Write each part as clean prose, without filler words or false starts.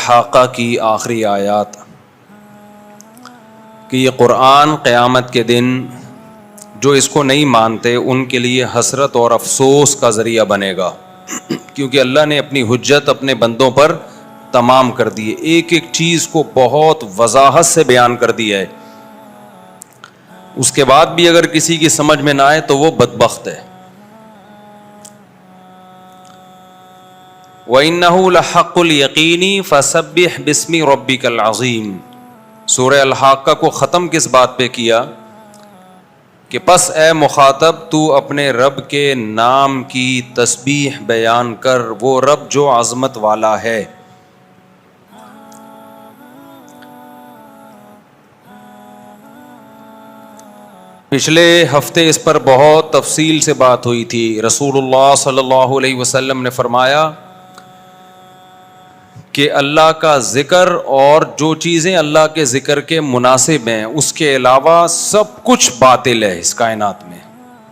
الحاقہ کی آخری آیات کہ یہ قرآن قیامت کے دن جو اس کو نہیں مانتے ان کے لیے حسرت اور افسوس کا ذریعہ بنے گا، کیونکہ اللہ نے اپنی حجت اپنے بندوں پر تمام کر دی ہے، ایک ایک چیز کو بہت وضاحت سے بیان کر دیا ہے۔ اس کے بعد بھی اگر کسی کی سمجھ میں نہ آئے تو وہ بدبخت ہے۔ وَإِنَّهُ لَحَقُّ الْيَقِينِ فَسَبِّحْ بِاسْمِ رَبِّكَ الْعَظِيمِ۔ سورہ الحاقہ کو ختم کس بات پہ کیا کہ پس اے مخاطب تو اپنے رب کے نام کی تسبیح بیان کر، وہ رب جو عظمت والا ہے۔ پچھلے ہفتے اس پر بہت تفصیل سے بات ہوئی تھی۔ رسول اللہ صلی اللہ علیہ وسلم نے فرمایا کہ اللہ کا ذکر اور جو چیزیں اللہ کے ذکر کے مناسب ہیں اس کے علاوہ سب کچھ باطل ہے، اس کائنات میں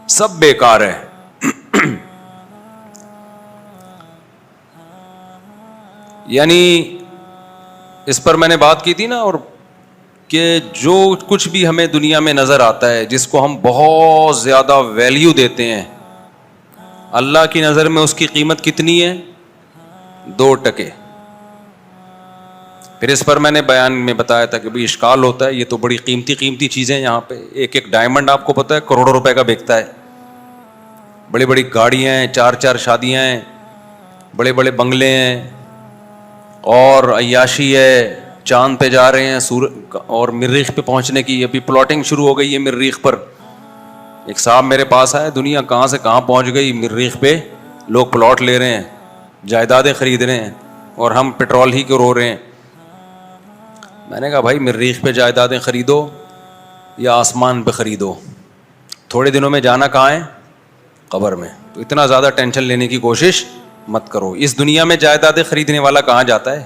سب بیکار ہے۔ یعنی اس پر میں نے بات کی تھی نا، اور کہ جو کچھ بھی ہمیں دنیا میں نظر آتا ہے جس کو ہم بہت زیادہ ویلیو دیتے ہیں، اللہ کی نظر میں اس کی قیمت کتنی ہے؟ 2 ٹکے۔ پھر اس پر میں نے بیان میں بتایا تھا کہ بھئی اشکال ہوتا ہے، یہ تو بڑی قیمتی چیزیں یہاں پہ، ایک ایک ڈائمنڈ آپ کو پتہ ہے کروڑوں روپے کا بکتا ہے، بڑی بڑی گاڑیاں ہیں، 4 شادیاں ہیں، بڑے بڑے بنگلے ہیں، اور عیاشی ہے، چاند پہ جا رہے ہیں، اور مریخ پہ پہنچنے کی ابھی پلاٹنگ شروع ہو گئی ہے مریخ پر۔ ایک صاحب میرے پاس آئے، دنیا کہاں سے کہاں پہنچ گئی، مریخ پہ لوگ پلاٹ لے رہے ہیں، جائیدادیں خرید رہے ہیں، اور ہم پیٹرول ہی کو رو رہے ہیں۔ میں نے کہا بھائی مریخ پہ جائیدادیں خریدو یا آسمان پہ خریدو، تھوڑے دنوں میں جانا کہاں ہے؟ قبر میں۔ تو اتنا زیادہ ٹینشن لینے کی کوشش مت کرو۔ اس دنیا میں جائیدادیں خریدنے والا کہاں جاتا ہے؟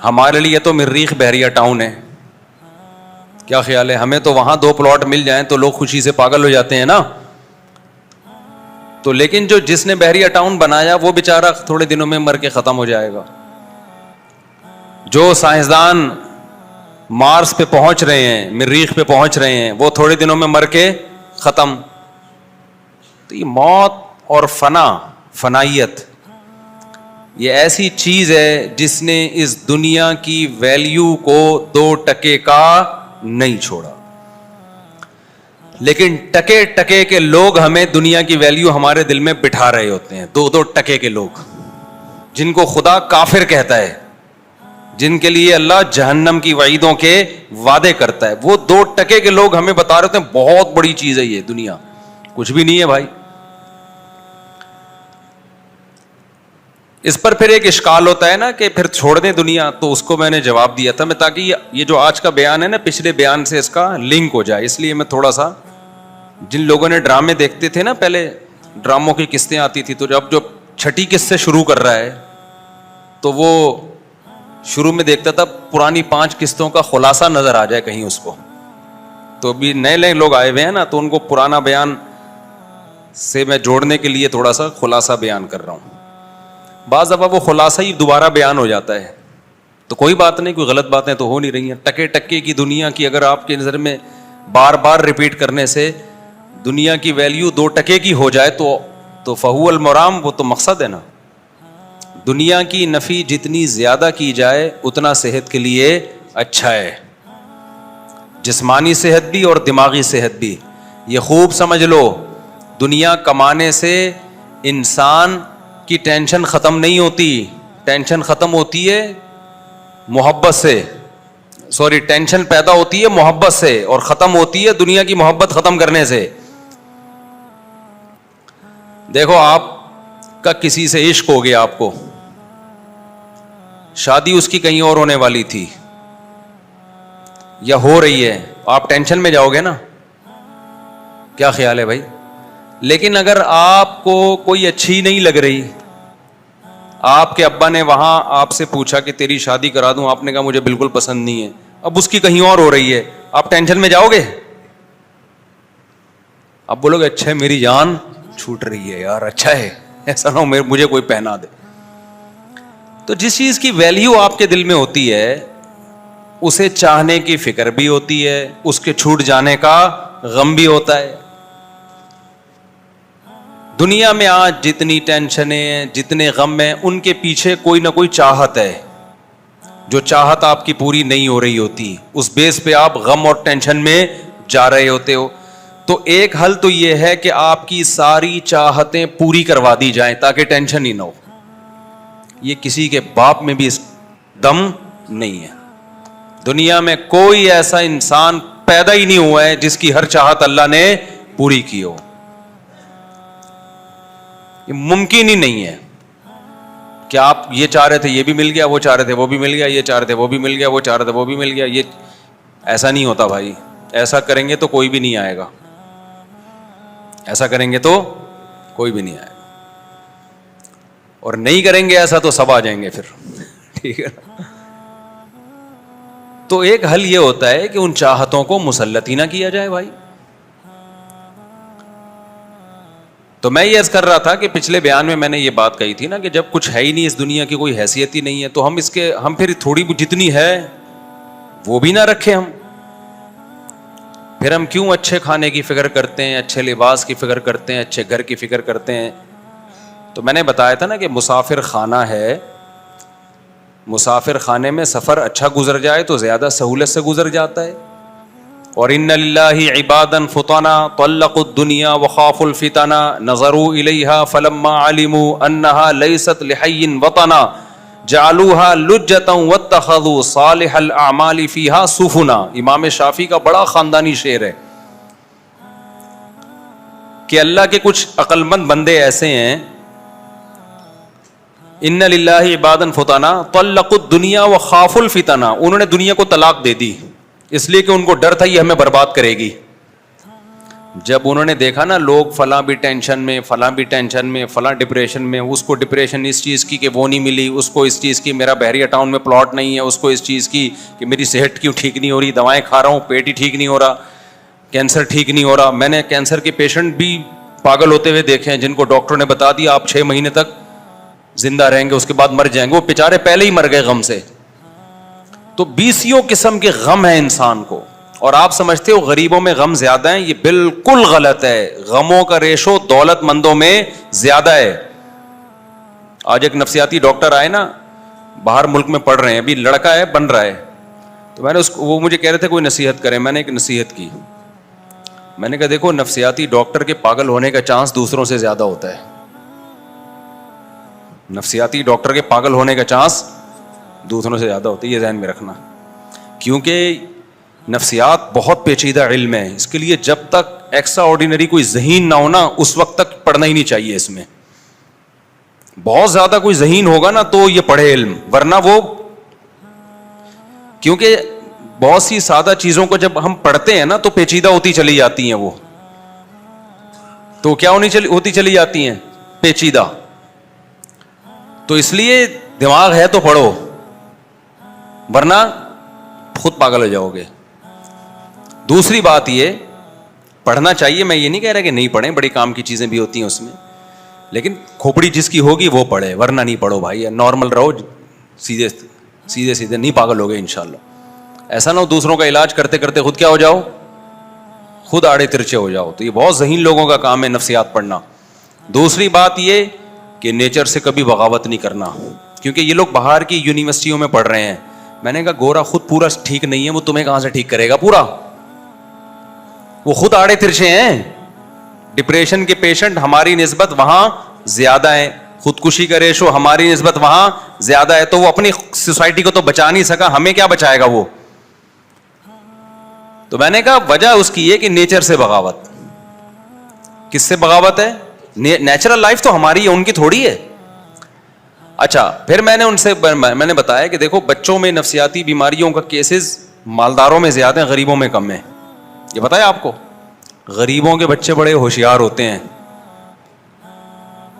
ہمارے لیے تو مریخ بحریہ ٹاؤن ہے، کیا خیال ہے؟ ہمیں تو وہاں 2 پلاٹ مل جائیں تو لوگ خوشی سے پاگل ہو جاتے ہیں نا۔ تو لیکن جس نے بحریہ ٹاؤن بنایا وہ بیچارہ تھوڑے دنوں میں مر کے ختم ہو جائے گا۔ جو سائنسدان مارس پہ پہنچ رہے ہیں، مریخ پہ پہنچ رہے ہیں، وہ تھوڑے دنوں میں مر کے ختم۔ تو یہ موت اور فنائیت یہ ایسی چیز ہے جس نے اس دنیا کی ویلیو کو 2 ٹکے کا نہیں چھوڑا، لیکن ٹکے ٹکے کے لوگ ہمیں دنیا کی ویلیو ہمارے دل میں بٹھا رہے ہوتے ہیں۔ 2 ٹکے کے لوگ جن کو خدا کافر کہتا ہے، جن کے لیے اللہ جہنم کی وعیدوں کے وعدے کرتا ہے، وہ 2 ٹکے کے لوگ ہمیں بتا رہے ہوتے ہیں بہت بڑی چیز ہے یہ دنیا، کچھ بھی نہیں ہے بھائی۔ اس پر پھر ایک اشکال ہوتا ہے نا کہ پھر چھوڑ دیں دنیا، تو اس کو میں نے جواب دیا تھا میں، تاکہ یہ جو آج کا بیان ہے نا پچھلے بیان سے اس کا لنک ہو جائے، اس لیے میں تھوڑا سا، جن لوگوں نے ڈرامے دیکھتے تھے نا پہلے، ڈراموں کی قسطیں آتی تھی، تو جب جو 6ٹھی قسط سے شروع کر رہا ہے تو وہ شروع میں دیکھتا تھا پرانی 5 قسطوں کا خلاصہ نظر آ جائے کہیں اس کو۔ تو ابھی نئے لوگ آئے ہوئے ہیں نا، تو ان کو پرانا بیان سے میں جوڑنے کے لیے تھوڑا سا خلاصہ بیان کر رہا ہوں۔ بعض دفعہ وہ خلاصہ ہی دوبارہ بیان ہو جاتا ہے، تو کوئی بات نہیں، کوئی غلط باتیں تو ہو نہیں رہی ہیں۔ ٹکے ٹکے کی دنیا کی اگر آپ کی نظر میں بار بار ریپیٹ کرنے سے دنیا کی ویلیو 2 ٹکے کی ہو جائے تو فہو المرام، وہ تو مقصد ہے نا۔ دنیا کی نفی جتنی زیادہ کی جائے اتنا صحت کے لیے اچھا ہے، جسمانی صحت بھی اور دماغی صحت بھی۔ یہ خوب سمجھ لو، دنیا کمانے سے انسان کی ٹینشن ختم نہیں ہوتی، ٹینشن ختم ہوتی ہے محبت سے، ٹینشن پیدا ہوتی ہے محبت سے اور ختم ہوتی ہے دنیا کی محبت ختم کرنے سے۔ دیکھو آپ کا کسی سے عشق ہو گیا، آپ کو شادی اس کی کہیں اور ہونے والی تھی یا ہو رہی ہے، آپ ٹینشن میں جاؤ گے نا، کیا خیال ہے بھائی؟ لیکن اگر آپ کو کوئی اچھی نہیں لگ رہی، آپ کے ابا نے وہاں آپ سے پوچھا کہ تیری شادی کرا دوں، آپ نے کہا مجھے بالکل پسند نہیں ہے، اب اس کی کہیں اور ہو رہی ہے، آپ ٹینشن میں جاؤ گے؟ اب بولو گے اچھا میری جان چھوٹ رہی ہے یار، اچھا ہے، ایسا نہ ہو مجھے کوئی پہنا دے۔ تو جس چیز کی ویلیو آپ کے دل میں ہوتی ہے اسے چاہنے کی فکر بھی ہوتی ہے, اس کے چھوٹ جانے کا غم بھی ہوتا ہے. دنیا میں آج جتنی ٹینشنیں ہیں, جتنے غم ہیں, ان کے پیچھے کوئی نہ کوئی چاہت ہے. جو چاہت آپ کی پوری نہیں ہو رہی ہوتی, اس بیس پہ آپ غم اور ٹینشن میں جا رہے ہوتے ہو. تو ایک حل تو یہ ہے کہ آپ کی ساری چاہتیں پوری کروا دی جائیں تاکہ ٹینشن ہی نہ ہو. یہ کسی کے باپ میں بھی دم نہیں ہے. دنیا میں کوئی ایسا انسان پیدا ہی نہیں ہوا ہے جس کی ہر چاہت اللہ نے پوری کی ہو. یہ ممکن ہی نہیں ہے کہ آپ یہ چاہ رہے تھے یہ بھی مل گیا, وہ چاہ رہے تھے وہ بھی مل گیا, یہ چاہ رہے تھے وہ بھی مل گیا, وہ چاہ رہے تھے وہ بھی مل گیا. یہ ایسا نہیں ہوتا بھائی. ایسا کریں گے تو کوئی بھی نہیں آئے گا. ایسا کریں گے تو کوئی بھی نہیں آئے گا. اور نہیں کریں گے ایسا تو سب آ جائیں گے پھر. ٹھیک ہے. تو ایک حل یہ ہوتا ہے کہ ان چاہتوں کو مسلط ہی نہ کیا جائے بھائی. تو میں یہ عرض کر رہا تھا کہ پچھلے بیان میں نے یہ بات کہی تھی نا کہ جب کچھ ہے ہی نہیں, اس دنیا کی کوئی حیثیت ہی نہیں ہے, تو ہم پھر تھوڑی جتنی ہے وہ بھی نہ رکھیں. پھر ہم کیوں اچھے کھانے کی فکر کرتے ہیں, اچھے لباس کی فکر کرتے ہیں, اچھے گھر کی فکر کرتے ہیں. تو میں نے بتایا تھا نا کہ مسافر خانہ ہے, مسافر خانے میں سفر اچھا گزر جائے تو زیادہ سہولت سے گزر جاتا ہے. اور ان للہ عبادا فطنا طلقوا الدنیا وخافوا الفتنا نظروا الیہا فلما علموا انہا لیست لحی وطنا جعلوها لجتا واتخذوا صالح الاعمال فیہا سفنا. امام شافعی کا بڑا خاندانی شعر ہے کہ اللہ کے کچھ عقل مند بندے ایسے ہیں, ان للہ عبادا فطنا طلقوا الدنیا وخافوا الفتنا, انہوں نے دنیا کو طلاق دے دی اس لیے کہ ان کو ڈر تھا یہ ہمیں برباد کرے گی. جب انہوں نے دیکھا نا لوگ فلاں بھی ٹینشن میں, فلاں بھی ٹینشن میں, فلاں ڈپریشن میں, اس کو ڈپریشن اس چیز کی کہ وہ نہیں ملی, اس کو اس چیز کی میرا بحریہ ٹاؤن میں پلاٹ نہیں ہے, اس کو اس چیز کی کہ میری صحت کیوں ٹھیک نہیں ہو رہی, دوائیں کھا رہا ہوں پیٹ ہی ٹھیک نہیں ہو رہا, کینسر ٹھیک نہیں ہو رہا. میں نے کینسر کے پیشنٹ بھی پاگل ہوتے ہوئے دیکھے ہیں جن کو ڈاکٹر نے بتا دیا آپ 6 مہینے تک زندہ رہیں گے, اس کے بعد مر جائیں گے. وہ بیچارے پہلے ہی مر گئے غم سے. تو 20 قسم کے غم ہیں انسان کو, اور آپ سمجھتے ہو غریبوں میں غم زیادہ ہیں. یہ بالکل غلط ہے. غموں کا ریشو دولت مندوں میں زیادہ ہے. آج ایک نفسیاتی ڈاکٹر آئے نا, باہر ملک میں پڑھ رہے ہیں, ابھی لڑکا ہے بن رہا ہے, تو میں نے وہ مجھے کہہ رہے تھے کوئی نصیحت کریں. میں نے ایک نصیحت کی, میں نے کہا دیکھو نفسیاتی ڈاکٹر کے پاگل ہونے کا چانس دوسروں سے زیادہ ہوتا ہے. نفسیاتی ڈاکٹر کے پاگل ہونے کا چانس دوسروں سے زیادہ ہوتا ہے, یہ ذہن میں رکھنا. کیونکہ نفسیات بہت پیچیدہ علم ہے, اس کے لیے جب تک ایکسٹرا آرڈینری کوئی ذہین نہ ہونا اس وقت تک پڑھنا ہی نہیں چاہیے. اس میں بہت زیادہ کوئی ذہین ہوگا نا تو یہ پڑھے علم, ورنہ وہ, کیونکہ بہت سی سادہ چیزوں کو جب ہم پڑھتے ہیں نا تو پیچیدہ ہوتی چلی جاتی ہیں. وہ تو کیا ہوتی چلی جاتی ہیں, پیچیدہ. تو اس لیے دماغ ہے تو پڑھو, ورنہ خود پاگل ہو جاؤ گے. دوسری بات یہ, پڑھنا چاہیے, میں یہ نہیں کہہ رہا کہ نہیں پڑھیں, بڑی کام کی چیزیں بھی ہوتی ہیں اس میں, لیکن کھوپڑی جس کی ہوگی وہ پڑھے, ورنہ نہیں پڑھو بھائی. نارمل رہو, سیدھے نہیں پاگل ہو گئے انشاءاللہ. ایسا نہ ہو دوسروں کا علاج کرتے کرتے خود کیا ہو جاؤ, خود آڑے ترچے ہو جاؤ. تو یہ بہت ذہین لوگوں کا کام ہے نفسیات پڑھنا. دوسری بات یہ کہ نیچر سے کبھی بغاوت نہیں کرنا, کیونکہ یہ لوگ باہر کی یونیورسٹیوں میں پڑھ رہے ہیں. میں نے کہا گورا خود پورا ٹھیک نہیں ہے, وہ تمہیں کہاں سے ٹھیک کرے گا پورا, وہ خود آڑے ترچے ہیں. ڈپریشن کے پیشنٹ ہماری نسبت وہاں زیادہ ہیں, خودکشی کا ریشو ہماری نسبت وہاں زیادہ ہے. تو وہ اپنی سوسائٹی کو تو بچا نہیں سکا, ہمیں کیا بچائے گا وہ. تو میں نے کہا وجہ اس کی یہ کہ نیچر سے بغاوت. کس سے بغاوت ہے؟ نیچرل لائف تو ہماری ہے, ان کی تھوڑی ہے. اچھا, پھر میں نے بتایا کہ دیکھو بچوں میں نفسیاتی بیماریوں کا کیسز مالداروں میں زیادہ ہیں, غریبوں میں کم ہیں. یہ بتایا آپ کو, غریبوں کے بچے بڑے ہوشیار ہوتے ہیں,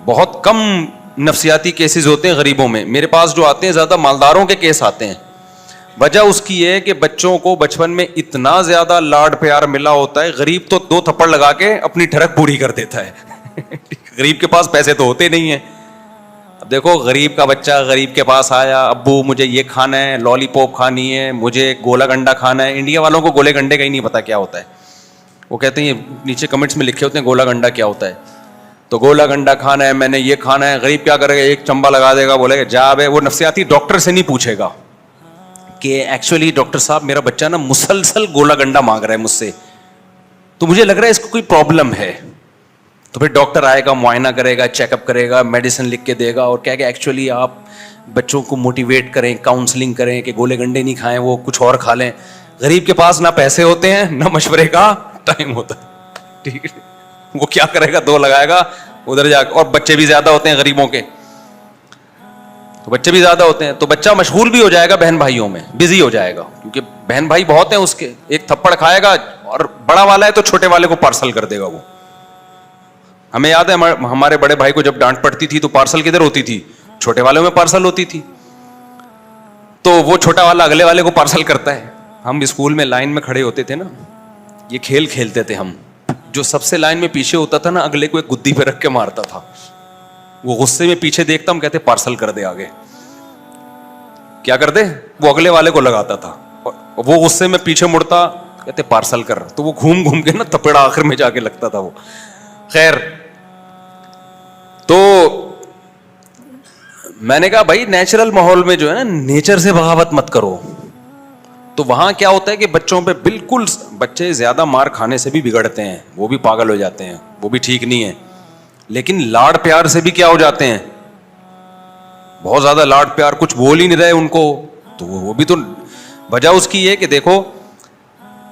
بہت کم نفسیاتی کیسز ہوتے ہیں غریبوں میں. میرے پاس جو آتے ہیں زیادہ مالداروں کے کیس آتے ہیں. وجہ اس کی ہے کہ بچوں کو بچپن میں اتنا زیادہ لاڈ پیار ملا ہوتا ہے, غریب تو 2 تھپڑ لگا کے اپنی ٹھڑک پوری کر دیتا ہے. غریب کے پاس پیسے تو ہوتے نہیں ہیں, اب دیکھو غریب کا بچہ غریب کے پاس آیا, ابو مجھے یہ کھانا ہے, لالی پاپ کھانی ہے, مجھے گولا گنڈا کھانا ہے. انڈیا والوں کو گولے گنڈے کا ہی نہیں پتا کیا ہوتا ہے. وہ کہتے ہیں, نیچے کمنٹس میں لکھے ہوتے ہیں گولا گنڈا کیا ہوتا ہے. تو گولا گنڈا کھانا ہے, میں نے یہ کھانا ہے. غریب کیا کرے گا, ایک چمبا لگا دے گا, بولے گا جا بے. وہ نفسیاتی ڈاکٹر سے نہیں پوچھے گا کہ ایکچولی ڈاکٹر صاحب میرا بچہ نا مسلسل گولا گنڈا مانگ رہا ہے مجھ سے, تو مجھے لگ رہا ہے اس کو کوئی پرابلم ہے. تو پھر ڈاکٹر آئے گا, معائنہ کرے گا, چیک اپ کرے گا, میڈیسن لکھ کے دے گا اور کہے گا ایکچولی آپ بچوں کو موٹیویٹ کریں, کاؤنسلنگ کریں کہ گولے گنڈے نہیں کھائیں, وہ کچھ اور کھا لیں. غریب کے پاس نہ پیسے ہوتے ہیں نہ مشورے کا ٹائم ہوتا ہے. ٹھیک ہے, وہ کیا کرے گا, دو لگائے گا ادھر جا کے. اور بچے بھی زیادہ ہوتے ہیں غریبوں کے, تو بچے بھی زیادہ ہوتے ہیں, تو بچہ مشغول بھی ہو جائے گا بہن بھائیوں میں, بزی ہو جائے گا, کیونکہ بہن بھائی بہت ہیں اس کے. ایک تھپڑ کھائے گا اور بڑا والا ہے تو چھوٹے والے کو پارسل کر دے گا. وہ ہمیں یاد ہے ہمارے بڑے بھائی کو جب ڈانٹ پڑتی تھی تو پارسل کدھر ہوتی تھی, چھوٹے والوں میں پارسل ہوتی تھی. تو وہ چھوٹا والا اگلے والے کو پارسل کرتا ہے. ہم اسکول میں لائن میں کھڑے ہوتے تھے نا, یہ کھیل کھیلتے تھے ہم. جو سب سے لائن میں پیچھے ہوتا تھا نا, اگلے کو ایک گدی پہ رکھ کے مارتا تھا. وہ غصے میں پیچھے دیکھتا, ہم کہتے پارسل کر دے آگے. کیا کر دے, وہ اگلے والے کو لگاتا تھا. وہ غصے میں پیچھے مڑتا, کہتے پارسل کر. تو وہ گھوم گھوم کے نا تپڑا آخر میں جا کے لگتا تھا وہ. خیر, تو میں نے کہا بھائی نیچرل ماحول میں جو ہے نا, نیچر سے بغاوت مت کرو. تو وہاں کیا ہوتا ہے کہ بچوں پہ بالکل, بچے زیادہ مار کھانے سے بھی بگڑتے ہیں, وہ بھی پاگل ہو جاتے ہیں, وہ بھی ٹھیک نہیں ہے. لیکن لاڈ پیار سے بھی کیا ہو جاتے ہیں, بہت زیادہ لاڈ پیار, کچھ بول ہی نہیں رہے ان کو, تو وہ بھی تو وجہ اس کی یہ کہ دیکھو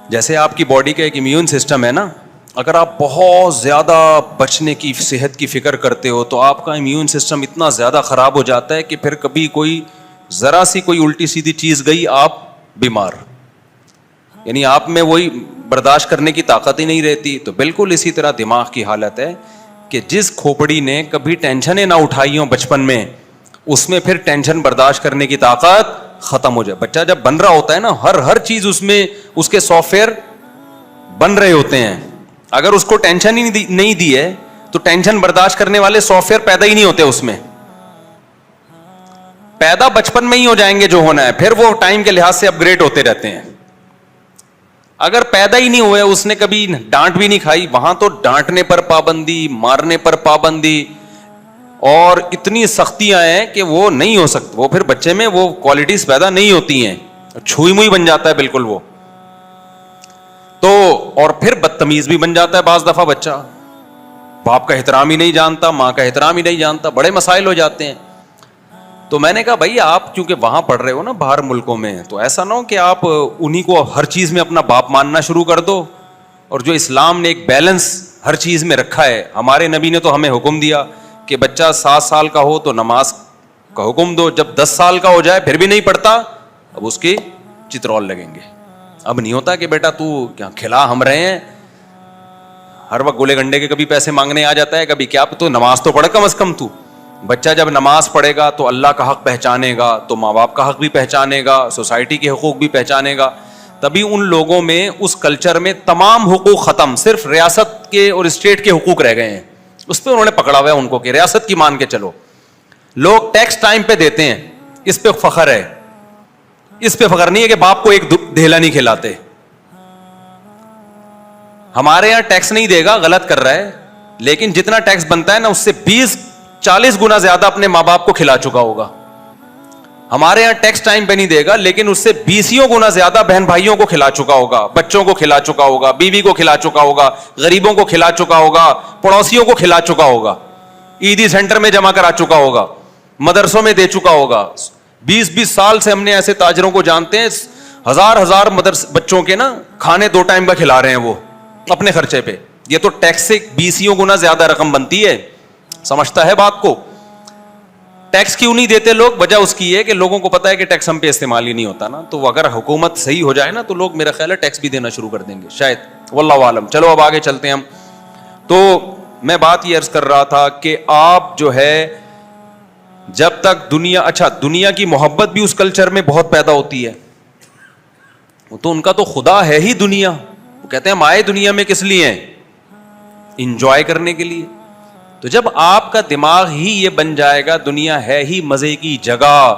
جیسے آپ کی باڈی کا ایک امیون سسٹم ہے نا, اگر آپ بہت زیادہ بچنے کی صحت کی فکر کرتے ہو تو آپ کا امیون سسٹم اتنا زیادہ خراب ہو جاتا ہے کہ پھر کبھی کوئی ذرا سی کوئی الٹی سیدھی چیز گئی آپ بیمار, یعنی آپ میں وہی برداشت کرنے کی طاقت ہی نہیں رہتی. تو بالکل اسی طرح دماغ کی حالت ہے کہ جس کھوپڑی نے کبھی ٹینشنیں نہ اٹھائی ہوں بچپن میں, اس میں پھر ٹینشن برداشت کرنے کی طاقت ختم ہو جائے. بچہ جب بن رہا ہوتا ہے نا, ہر چیز اس میں اس کے سافٹ ویئر بن رہے ہوتے ہیں. اگر اس کو ٹینشن ہی نہیں دی ہے تو ٹینشن برداشت کرنے والے سافٹ ویئر پیدا ہی نہیں ہوتے اس میں. پیدا بچپن میں ہی ہو جائیں گے جو ہونا ہے, پھر وہ ٹائم کے لحاظ سے اپ گریڈ ہوتے رہتے ہیں. اگر پیدا ہی نہیں ہوئے, اس نے کبھی ڈانٹ بھی نہیں کھائی, وہاں تو ڈانٹنے پر پابندی, مارنے پر پابندی, اور اتنی سختیاں ہیں کہ وہ نہیں ہو سکتی. وہ پھر بچے میں وہ کوالٹیز پیدا نہیں ہوتی ہیں, چھوئی موئی بن جاتا ہے بالکل وہ. تو اور پھر بدتمیز بھی بن جاتا ہے بعض دفعہ بچہ, باپ کا احترام ہی نہیں جانتا, ماں کا احترام ہی نہیں جانتا, بڑے مسائل ہو جاتے ہیں. تو میں نے کہا بھائی آپ کیونکہ وہاں پڑھ رہے ہو نا باہر ملکوں میں, تو ایسا نہ ہو کہ آپ انہی کو ہر چیز میں اپنا باپ ماننا شروع کر دو. اور جو اسلام نے ایک بیلنس ہر چیز میں رکھا ہے, ہمارے نبی نے تو ہمیں حکم دیا کہ بچہ 7 سال کا ہو تو نماز کا حکم دو, جب 10 سال کا ہو جائے پھر بھی نہیں پڑھتا, اب اس کی چترول لگیں گے. اب نہیں ہوتا کہ بیٹا تو کیا کھلا ہم رہے ہیں, ہر وقت گولے گنڈے کے کبھی پیسے مانگنے آ جاتا ہے, کبھی کیا, تو نماز تو پڑھ کم از کم. تو بچہ جب نماز پڑھے گا تو اللہ کا حق پہچانے گا, تو ماں باپ کا حق بھی پہچانے گا, سوسائٹی کے حقوق بھی پہچانے گا. تبھی ان لوگوں میں اس کلچر میں تمام حقوق ختم, صرف ریاست کے اور اسٹیٹ کے حقوق رہ گئے ہیں. اس پہ انہوں نے پکڑا ہوا ہے ان کو کہ ریاست کی مان کے چلو. لوگ ٹیکس ٹائم پہ دیتے ہیں, اس پہ فخر ہے. اس پہ فخر نہیں ہے کہ باپ کو ایک دھیلا نہیں کھلاتے. ہمارے یہاں ٹیکس نہیں دے گا, غلط کر رہا ہے, لیکن جتنا ٹیکس بنتا ہے نا اس سے 20-40 گنا زیادہ اپنے ماں باپ کو کھلا چکا ہوگا. ہمارے یہاں ٹیکس ٹائم پہ نہیں دے گا, لیکن اس سے 20 گنا زیادہ بہن بھائیوں کو کھلا چکا ہوگا, بچوں کو کھلا چکا ہوگا, بیوی کو کھلا چکا ہوگا, غریبوں کو کھلا چکا ہوگا, پڑوسیوں کو کھلا چکا ہوگا, عیدی سینٹر میں جمع کرا چکا ہوگا, مدرسوں میں دے چکا ہوگا. 20 سال سے ہم نے ایسے تاجروں کو جانتے ہیں, ہزار بچوں کے نا کھانے 2 ٹائم کا کھلا رہے ہیں وہ اپنے خرچے پہ. یہ تو ٹیکس سے 20 گنا زیادہ رقم بنتی ہے. سمجھتا ہے بات کو. ٹیکس کیوں نہیں دیتے لوگ؟ وجہ اس کی ہے کہ لوگوں کو پتا ہے کہ ٹیکس ہم پہ استعمال ہی نہیں ہوتا نا, تو اگر حکومت صحیح ہو جائے نا تو لوگ میرا خیال ہے ٹیکس بھی دینا شروع کر دیں گے شاید, واللہ عالم. چلو اب آگے چلتے ہیں ہم. تو میں بات یہ عرض کر رہا تھا کہ آپ جو ہے جب تک دنیا کی محبت بھی اس کلچر میں بہت پیدا ہوتی ہے. تو ان کا تو خدا ہے ہی دنیا. وہ کہتے ہیں ہم آئے دنیا میں کس لیے ہیں؟ انجوائے کرنے کے لیے. تو جب آپ کا دماغ ہی یہ بن جائے گا دنیا ہے ہی مزے کی جگہ,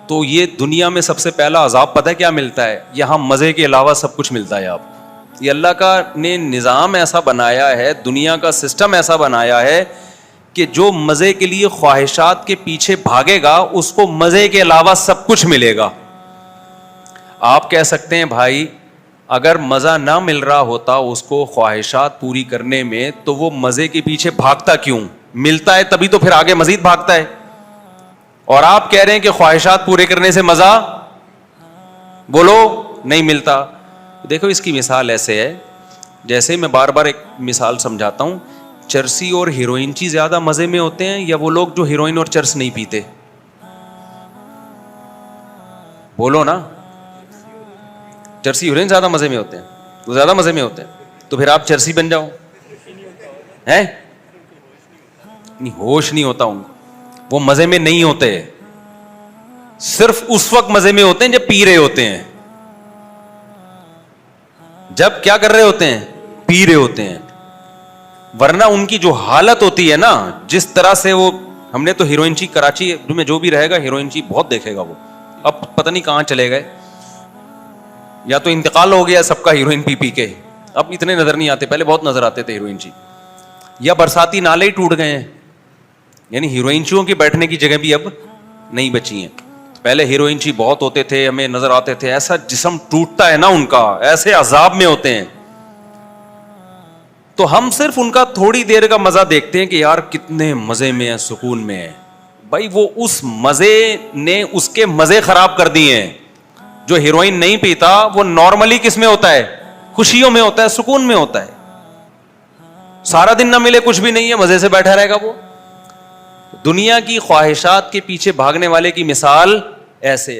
تو یہ دنیا میں سب سے پہلا عذاب پتہ ہے کیا ملتا ہے؟ یہاں مزے کے علاوہ سب کچھ ملتا ہے. آپ یہ اللہ کا نے نظام ایسا بنایا ہے, دنیا کا سسٹم ایسا بنایا ہے کہ جو مزے کے لیے خواہشات کے پیچھے بھاگے گا اس کو مزے کے علاوہ سب کچھ ملے گا. آپ کہہ سکتے ہیں بھائی اگر مزہ نہ مل رہا ہوتا اس کو خواہشات پوری کرنے میں تو وہ مزے کے پیچھے بھاگتا کیوں؟ ملتا ہے تبھی تو پھر آگے مزید بھاگتا ہے. اور آپ کہہ رہے ہیں کہ خواہشات پورے کرنے سے مزہ بولو نہیں ملتا. دیکھو اس کی مثال ایسے ہے, جیسے میں بار بار ایک مثال سمجھاتا ہوں, چرسی اور ہیروئنچی زیادہ مزے میں ہوتے ہیں یا وہ لوگ جو ہیروئن اور چرس نہیں پیتے؟ بولو نا. چرسی ہیروئن زیادہ مزے میں ہوتے ہیں, وہ زیادہ مزے میں ہوتے ہیں, تو پھر آپ چرسی بن جاؤ. ہیں نہیں, ہوش نہیں ہوتا ان کو, وہ مزے میں نہیں ہوتے, صرف اس وقت مزے میں ہوتے ہیں جب پی رہے ہوتے ہیں. جب کیا کر رہے ہوتے ہیں؟ پی رہے ہوتے ہیں. ورنہ ان کی جو حالت ہوتی ہے نا, جس طرح سے وہ, ہم نے تو ہیروئنچی کراچی میں جو بھی رہے گا ہیروئنچی بہت دیکھے گا, وہ اب پتہ نہیں کہاں چلے گئے, یا تو انتقال ہو گیا سب کا ہیروئن پی پی کے, اب اتنے نظر نہیں آتے, پہلے بہت نظر آتے تھے ہیروئنچی. یا برساتی نالے ہی ٹوٹ گئے ہیں, یعنی ہیروئنچیوں کی بیٹھنے کی جگہ بھی اب نہیں بچی ہیں. پہلے ہیروئنچی بہت ہوتے تھے, ہمیں نظر آتے تھے, ایسا جسم ٹوٹتا ہے نا ان کا, ایسے عذاب میں ہوتے ہیں. تو ہم صرف ان کا تھوڑی دیر کا مزہ دیکھتے ہیں کہ یار کتنے مزے میں ہیں, سکون میں ہے. بھائی وہ اس مزے نے اس کے مزے خراب کر دیے ہیں. جو ہیروئن نہیں پیتا وہ نارملی کس میں ہوتا ہے؟ خوشیوں میں ہوتا ہے, سکون میں ہوتا ہے. سارا دن نہ ملے کچھ بھی نہیں ہے, مزے سے بیٹھا رہے گا وہ. دنیا کی خواہشات کے پیچھے بھاگنے والے کی مثال ایسے